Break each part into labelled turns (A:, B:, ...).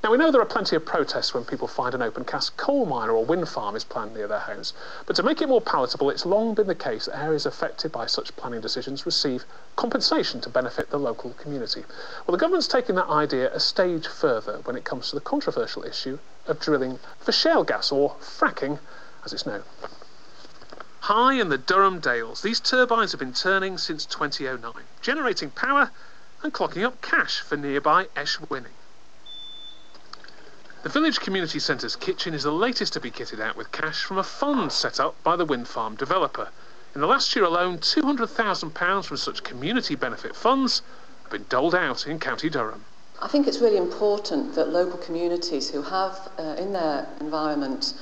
A: Now, we know there are plenty of protests when people find an open-cast coal mine or a wind farm is planned near their homes, but to make it more palatable, it's long been the case that areas affected by such planning decisions receive compensation to benefit the local community. Well, the government's taking that idea a stage further when it comes to the controversial issue of drilling for shale gas, or fracking, as it's known. High in the Durham Dales, these turbines have been turning since 2009, generating power and clocking up cash for nearby Esh-Winning. The village community centre's kitchen is the latest to be kitted out with cash from a fund set up by the wind farm developer. In the last year alone, £200,000 from such community benefit funds have been doled out in County Durham.
B: I think it's really important that local communities who have in their environment,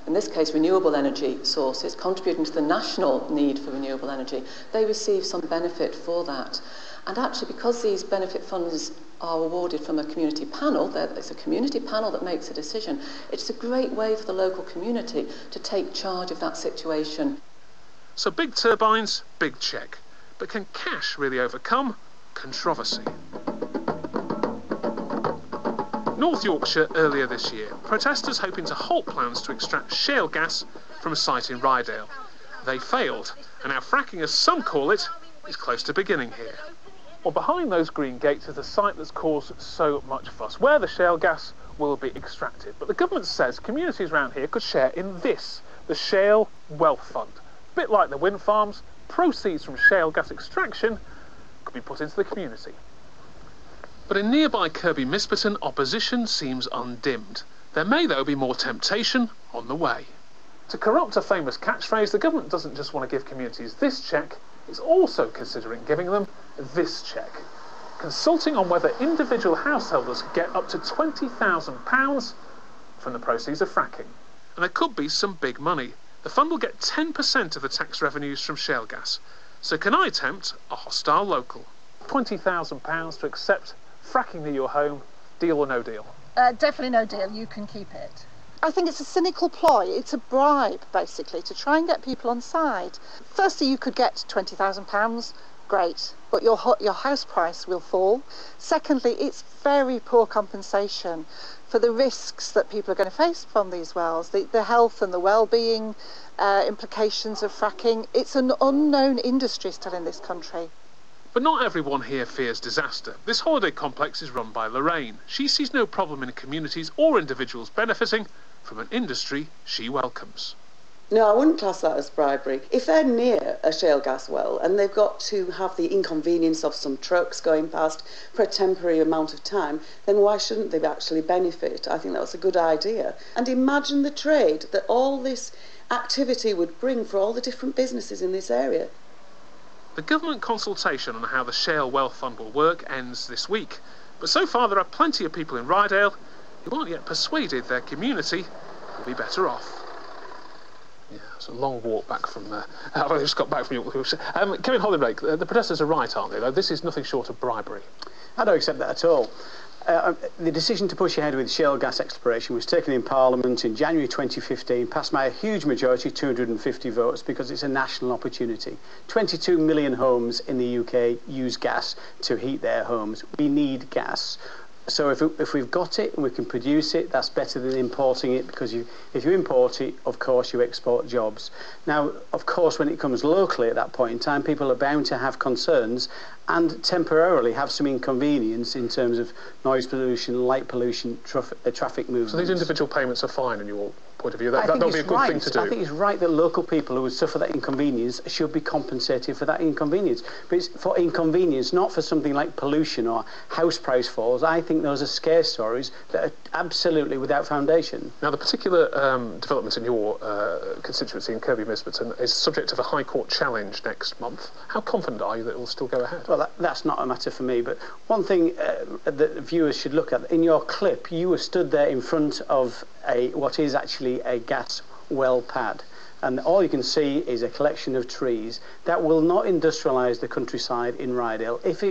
B: in this case renewable energy sources, contributing to the national need for renewable energy, they receive some benefit for that. And actually, because these benefit funds are awarded from a community panel, it's a community panel that makes a decision, it's a great way for the local community to take charge of that situation.
A: So big turbines, big check. But can cash really overcome controversy? North Yorkshire earlier this year, protesters hoping to halt plans to extract shale gas from a site in Ryedale. They failed, and now fracking, as some call it, is close to beginning here. Well, behind those green gates is the site that's caused so much fuss, where the shale gas will be extracted. But the government says communities around here could share in this, the Shale Wealth Fund. A bit like the wind farms, proceeds from shale gas extraction could be put into the community. But in nearby Kirby Misperton, opposition seems undimmed. There may, though, be more temptation on the way. To corrupt a famous catchphrase, the government doesn't just want to give communities this cheque, it's also considering giving them this cheque, consulting on whether individual householders could get up to £20,000 from the proceeds of fracking. And there could be some big money. The fund will get 10% of the tax revenues from shale gas. So can I tempt a hostile local? £20,000 to accept fracking near your home, deal or no deal?
C: Definitely no deal, you can keep it.
D: I think it's a cynical ploy. It's a bribe, basically, to try and get people on side. Firstly, you could get £20,000, great, but your house price will fall. Secondly, it's very poor compensation for the risks that people are going to face from these wells, the health and the well-being implications of fracking. It's an unknown industry still in this country.
A: But not everyone here fears disaster. This holiday complex is run by Lorraine. She sees no problem in communities or individuals benefiting from an industry she welcomes.
E: No, I wouldn't class that as bribery. If they're near a shale gas well and they've got to have the inconvenience of some trucks going past for a temporary amount of time, then why shouldn't they actually benefit? I think that's a good idea. And imagine the trade that all this activity would bring for all the different businesses in this area.
A: The government consultation on how the Shale Wealth Fund will work ends this week. But so far there are plenty of people in Ryedale who aren't yet persuaded their community will be better off. Yeah, it's a long walk back from I just got back from Yorkshire. Kevin Hollyrake, the protesters are right, aren't they, though? This is nothing short of bribery.
F: I don't accept that at all. The decision to push ahead with shale gas exploration was taken in Parliament in January 2015, passed by a huge majority, 250 votes, because it's a national opportunity. 22 million homes in the UK use gas to heat their homes. We need gas. So if we've got it and we can produce it, that's better than importing it, because if you import it, of course, you export jobs. Now, of course, when it comes locally at that point in time, people are bound to have concerns and temporarily have some inconvenience in terms of noise pollution, light pollution, traffic movements.
A: So these individual payments are fine in your point of view? That would be a good thing to do?
F: I think it's right that local people who would suffer that inconvenience should be compensated for that inconvenience. But it's for inconvenience, not for something like pollution or house price falls. I think those are scare stories that are absolutely without foundation.
A: Now, the particular development in your constituency in Kirby Misperton is subject of a High Court challenge next month. How confident are you that it will still go ahead?
F: Well, that's not a matter for me, but one thing that viewers should look at, in your clip, you were stood there in front of what is actually a gas well pad, and all you can see is a collection of trees. That will not industrialise the countryside in Ryedale. If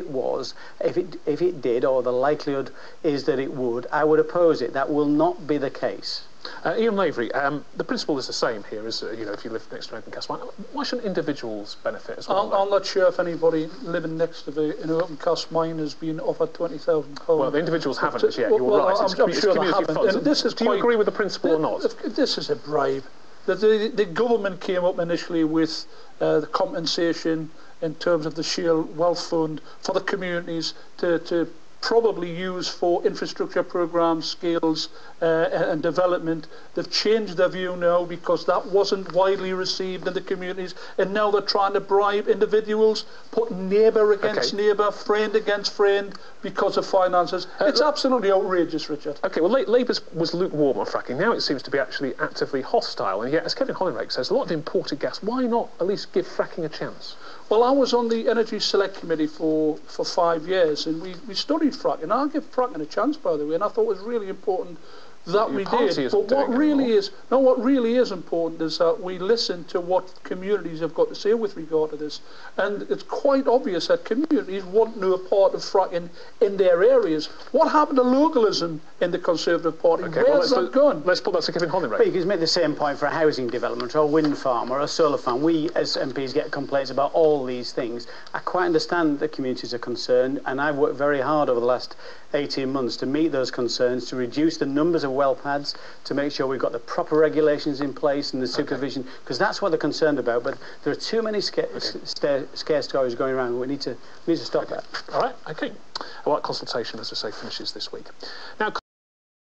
F: it did, or the likelihood is that it would, I would oppose it. That will not be the case.
A: Ian Lavery, the principle is the same here as, you know, if you live next to an open cast mine. Why shouldn't individuals benefit as well?
G: I'm not sure if anybody living next to an open cast mine has been offered £20,000.
A: Well, the individuals haven't as yet, you're right.
G: I'm sure they haven't. And this is
A: Do you agree with the principle or not?
G: This is a bribe. The government came up initially with the compensation in terms of the Shale Wealth Fund for the communities to probably use for infrastructure programs, skills and development. They've changed their view now because that wasn't widely received in the communities, and now they're trying to bribe individuals, putting neighbour against neighbour, friend against friend because of finances. It's absolutely outrageous, Richard.
A: OK, well, Labour was lukewarm on fracking. Now it seems to be actually actively hostile, and yet, as Kevin Hollingake says, a lot of imported gas. Why not at least give fracking a chance?
G: Well, I was on the Energy Select Committee for 5 years, and we studied fracking. I'll give fracking a chance, by the way, and I thought it was really important that we did. But what really is important is that we listen to what communities have got to say with regard to this. And it's quite obvious that communities want no part of fracking in their areas. What happened to localism in the Conservative Party? Where's that gone?
A: Let's put that to Kevin Hollingake.
F: But you can make the same point for a housing development or a wind farm or a solar farm. We as MPs get complaints about all these things. I quite understand that communities are concerned, and I've worked very hard over the last 18 months to meet those concerns, to reduce the numbers of well pads, to make sure we've got the proper regulations in place and the supervision, because that's what they're concerned about. But there are too many scare stories going around. We need to stop that.
A: All right, OK. Well, that consultation, as I say, finishes this week. Now.